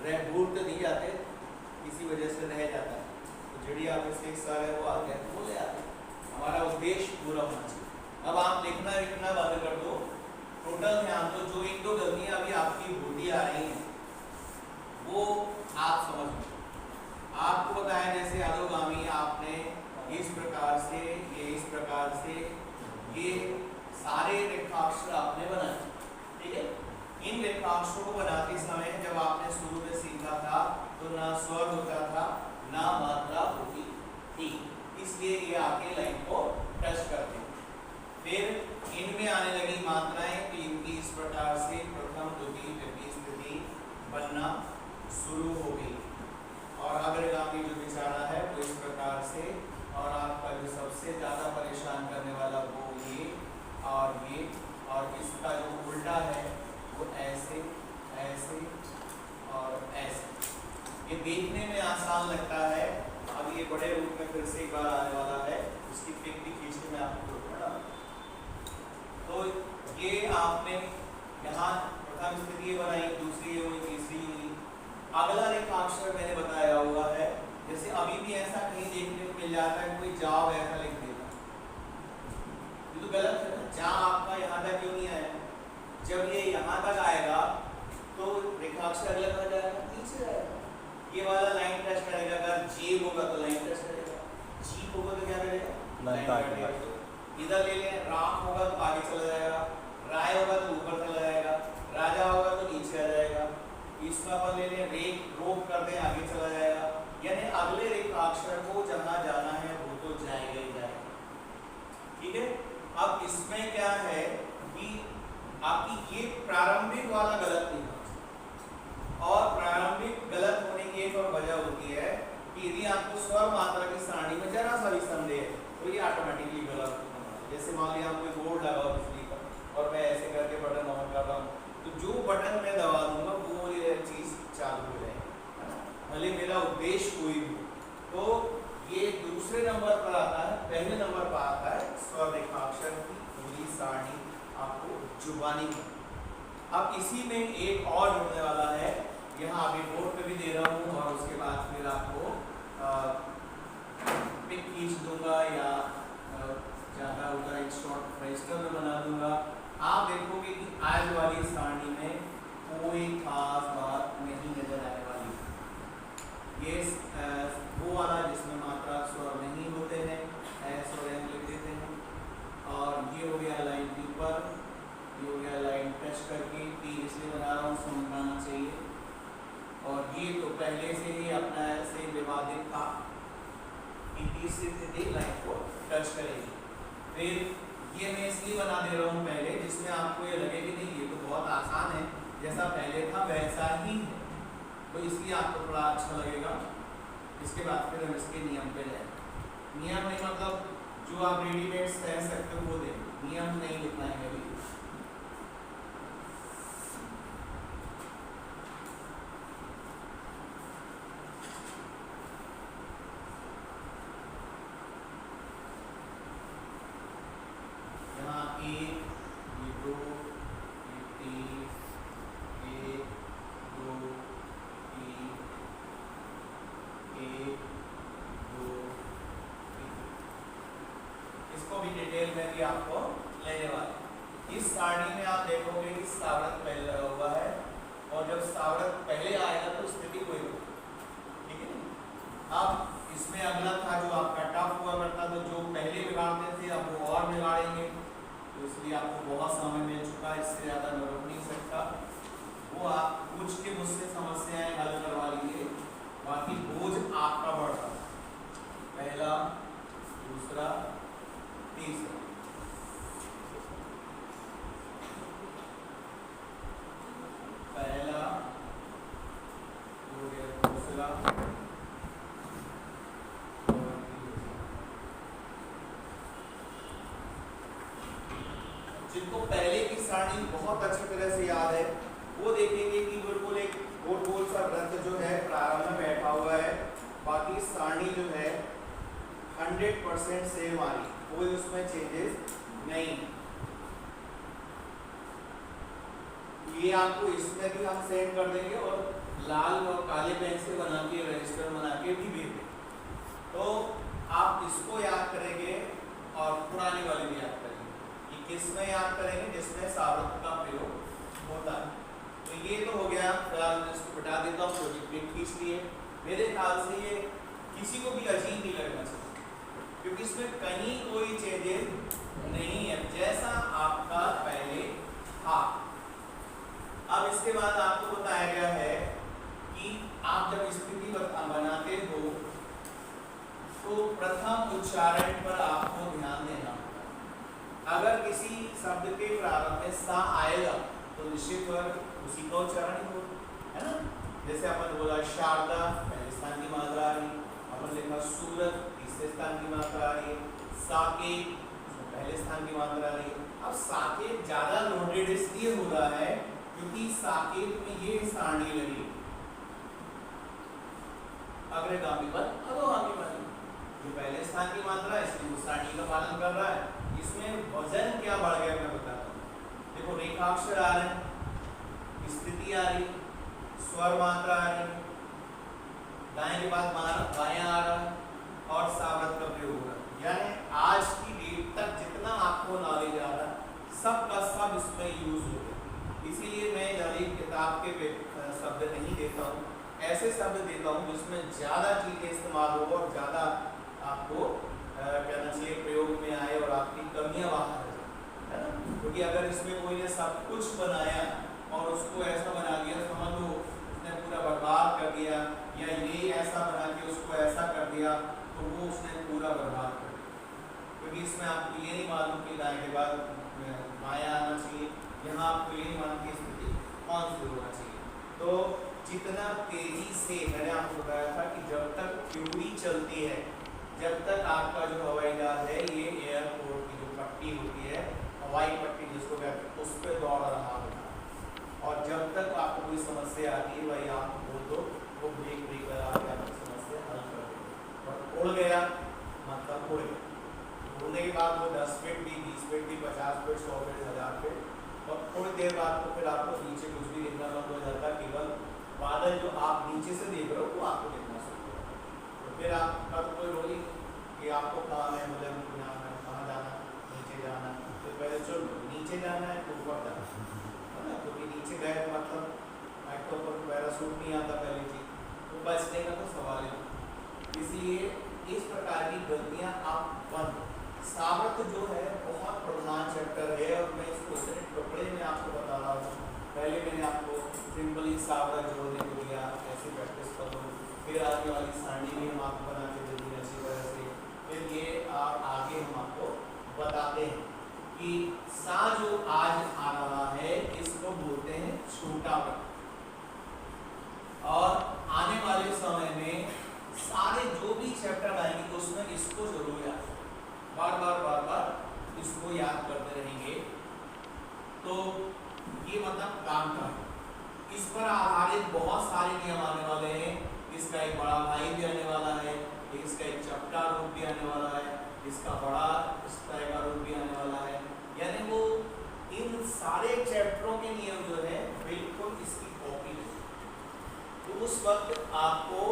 भूल तो नहीं जाते, किसी वजह से रह जाता है, तो जड़ी आप इसके सर है वो आते हैं तो वो ले आते हैं। हमारा उद्देश्य पूरा होना चाहिए। अब आप लिखना लिखना बंद कर दो, टोटल ध्यान दो, जो एक दो गलतियां अभी आपकी होती आ रही हैं वो आप समझ लो। आपको बताया जैसे अधोगामी आपने इस प्रकार से, ये इस प्रकार से, ये सारे रेखाक्षर आपने बनाए, ठीक है। इन रेखाक्षरों को बनाते समय जब आपने शुरू में सीखा था तो ना स्वर होता था ना मात्रा होती थी, इसलिए ये आके लाइन को टच करते हैं। फिर इनमें आने लगी मात्राएं, तो इनकी इस प्रकार से प्रथम द्वितीय तृतीय स्थिति बनना शुरू हो गई, और अग्रगामी जो विचारा है वो इस प्रकार से, और आपका जो सबसे ज्यादा परेशान करने वाला वो ये और ये, और इसका जो उल्टा है वो ऐसे ऐसे और ऐसे। ये देखने में आसान लगता है, अब ये बड़े रूप में फिर से एक बार आने वाला है, उसकी पिक भी खींच के मैं आपको दूंगा। तो ये आपने यहाँ प्रथम स्थिति बनाई, दूसरी हुई, तीसरी हुई। अगला रेखाक्षर मैंने बताया हुआ है, जैसे अभी भी ऐसा कहीं देखने को मिल जाता है, कोई जाव ऐसा लिख देता, ये तो गलत है ना। जा आपका यहाँ तक क्यों नहीं आया? जब ये यहाँ तक आएगा तो रेखाक्षर अगला कहाँ जाएगा? नीचे जाएगा। ये वाला लाइन टच करेगा, अगर जी होगा तो लाइन टच करेगा, जी होगा तो क्या करेगा? लाइन कटेगा। इधर ले लें, राम होगा तो आगे चला जाएगा, राय होगा तो ऊपर चला जाएगा, राजा होगा तो नीचे आ जाएगा, इसका पर ले लें, रेख रोक कर दें, आगे चला जाएगा। यानी अगले रेखाक्षर को जहाँ जाना है वो तो जाएगा ही जाएगा, ठीक है। अब इसमें क्या है कि आपकी ये प्रारंभिक वाला गलत नहीं होगा, और प्रारंभिक गलत होने की एक और वजह होती है कि यदि आपको स्वर मात्रा की सारणी में जरा सा भी संदेह है तो ये ऑटोमेटिकली गलत होगा। जैसे मान लिया कोई बोर्ड लगा हो बिजली का और मैं ऐसे करके बटन ऑन कर रहा हूँ, तो जो बटन मैं दबा दूंगा वो ये चीज चालू हो जाएगी, है ना, भले मेरा उद्देश्य कोई भी। तो ये दूसरे नंबर पर आता है, पहले नंबर पर आता है स्वर रेखाक्षर की पूरी सारणी आपको जुबानी में। अब इसी में एक और जुड़ने वाला है, यहाँ अभी बोर्ड पे भी दे रहा हूँ, और उसके बाद फिर आपको पिक खींच दूंगा या ज़्यादा होगा एक शॉर्ट रजिस्टर में बना दूंगा। आप देखोगे कि आज वाली सारणी में कोई खास बात नहीं नजर आने वाली। ये वो वाला जिसमें मात्रा स्वर नहीं होते हैं, एस और एम लिख देते हैं, और ये हो गया लाइन के ऊपर, ये हो गया लाइन टच करके, तीन इसलिए बना रहा हूँ समझ आना चाहिए। और ये तो पहले से ही अपना ऐसे विवादित था कि तीसरी स्थिति लाइन को टच करेगी। फिर ये मैं इसलिए बना दे रहा हूँ पहले, जिसमें आपको ये लगे कि नहीं ये तो बहुत आसान है, जैसा पहले था वैसा ही है, तो इसलिए आपको थोड़ा अच्छा लगेगा। इसके बाद फिर हम इसके नियम पे जाएं। नियम नहीं मतलब जो आप रेडीमेड कह सकते हो वो दें, नियम नहीं लिखना है अभी। डिटेल में भी आपको लेने वाले। इस सारणी में आप देखोगे कि सावरत पहले लगा हुआ है, और जब सावरत पहले आएगा तो स्थिति कोई होगी, ठीक है। अब इसमें अगला था जो आपका टफ हुआ करता, तो जो पहले बिगाड़ते थे अब वो और बिगाड़ेंगे, तो इसलिए आपको बहुत समय मिल चुका है, इससे ज़्यादा मैं रोक नहीं सकता। वो आप पूछ के मुझसे समस्याएं हल करवा लीजिए, बाकी बोझ आपका बढ़ता, पहला दूसरा तीसरा। पहला हो गया, दूसरा जिनको पहले की सारणी बहुत अच्छी तरह से याद है वो देखेंगे कि बिल्कुल एक गोल गोल सा वृत्त जो है प्रारंभ में बैठा हुआ है, बाकी सारणी जो है 100% सेम आ रही, कोई उसमें चेंजेस नहीं। ये आपको इसमें भी हम सेंड कर देंगे, और लाल और काले पेन से बना के रजिस्टर बना के भी भेज दें। तो आप इसको याद करेंगे और पुरानी वाली भी याद करेंगे कि किस में याद करेंगे, जिसमें सावर्त का प्रयोग होता है। तो ये तो हो गया, फिलहाल मैं इसको बता देता हूँ, प्रोजेक्ट खींच लिए। मेरे ख्याल से ये किसी को भी अजीब नहीं लगना चाहिए, क्योंकि इसमें कहीं कोई चेंजेस नहीं है, जैसा आपका पहले था। अब इसके बाद आपको बताया गया है कि आप जब स्थिति बनाते हो तो प्रथम उच्चारण पर आपको ध्यान देना होगा। अगर किसी शब्द के प्रारंभ में सा आएगा तो निश्चित उसी का उच्चारण ही होगा, है ना। जैसे अपन बोला शारदा, पहले स्थान की मात्रा आ रही, अपन लिखा सूरत, तीसरे स्थान की मात्रा आ रही है, साकेत, पहले स्थान की मात्रा आ रही है। अब साकेत ज्यादा लोडेड इसलिए हो रहा है क्योंकि साकेत में ये सारणी लगी अग्रगामी पद अधोगामी पद, जो पहले स्थान की मात्रा है इसलिए उस सारणी का पालन कर रहा है। इसमें वजन क्या बढ़ गया मैं बताता हूँ। देखो रेखाक्षर आ रहे हैं, स्थिति आ रही, स्वर मात्रा आ रही, दाएं के बाद बायां आ रहा और सावर्त का प्रयोग हो रहा है। यानी आज की डेट तक जितना आपको नॉलेज आ रहा है सब का सब इसमें यूज हो गया। इसीलिए मैं जल्दी किताब के शब्द नहीं देता हूँ, ऐसे शब्द देता हूँ जिसमें ज़्यादा चीज़ें इस्तेमाल हो और ज़्यादा आपको कहना चाहिए प्रयोग में आए और आपकी कमियाँ बाहर आ जाए, है ना। क्योंकि अगर इसमें कोई ने सब कुछ बनाया और उसको ऐसा बना दिया, समझ लो उसने पूरा बर्बाद कर दिया, या ये ऐसा बना के उसको ऐसा कर दिया, तो वो उसने पूरा बर्बाद कर दिया। क्योंकि इसमें आपको ये नहीं मालूम कि दाएं के बाद बायां आना चाहिए, यहाँ आपको ये नहीं मालूम कि स्थिति कौन सी होना चाहिए। तो जितना तेजी से मैंने आपको बताया था कि जब तक क्यूरी चलती है, जब तक आपका जो हवाई जहाज है ये एयरपोर्ट की जो पट्टी होती है, हवाई पट्टी जिसको कहते हैं, उस पर दौड़ रहा होता है। और जब तक आपको कोई समस्या आती है भाई आप बोल दो, वो ब्रेक लगा के आपकी समस्या हल कर देगा। और उड़ गया मतलब उड़ गया, उड़ने के बाद वो 10 फीट भी, 20 फीट भी, 50 फीट, 100 फीट, 1000 फीट, और थोड़ी देर बाद तो फिर आपको नीचे कुछ भी दिखना बंद हो जाता है, केवल बादल जो आप नीचे से देख रहे हो वो आपको दिखना शुरू होगा। तो फिर आपका तो कोई रोल ही कि आपको काम है, मुझे कहाँ जाना, नीचे जाना, तो पहले चलो नीचे जाना है तो ऊपर जाना है ना, क्योंकि नीचे गए मतलब एक तो ऊपर पैराशूट नहीं आता पहली चीज, तो बचने का तो सवाल ही नहीं। इसलिए इस प्रकार की गलतियाँ आप बंद। सावर्त जो है बहुत प्रधान चैप्टर है और मैं इसको इतने टुकड़े में आपको बता रहा हूँ। पहले मैंने आपको सिंपली सावर्त जोड़ने को दिया, ऐसे प्रैक्टिस करो, फिर आगे वाली सारणी भी हम आपको बना के दे दी अच्छी तरह से, फिर ये आगे हम आपको बताते हैं कि सा जो आज आ रहा है इसको बोलते हैं छोटा वर्ग, और आने वाले समय में सारे जो भी चैप्टर आएंगे उसमें इसको जरूर याद बार इसको याद करते रहेंगे। तो ये मतलब काम का है, इस पर आधारित बहुत सारे नियम आने वाले हैं। इसका एक बड़ा भाई भी आने वाला है, इसका एक चपटा रूप भी आने वाला है, इसका बड़ा इस तरह का रूप भी आने वाला है। यानी वो इन सारे चैप्टरों के नियम जो है बिल्कुल इसकी कॉपी है। तो उस वक्त आपको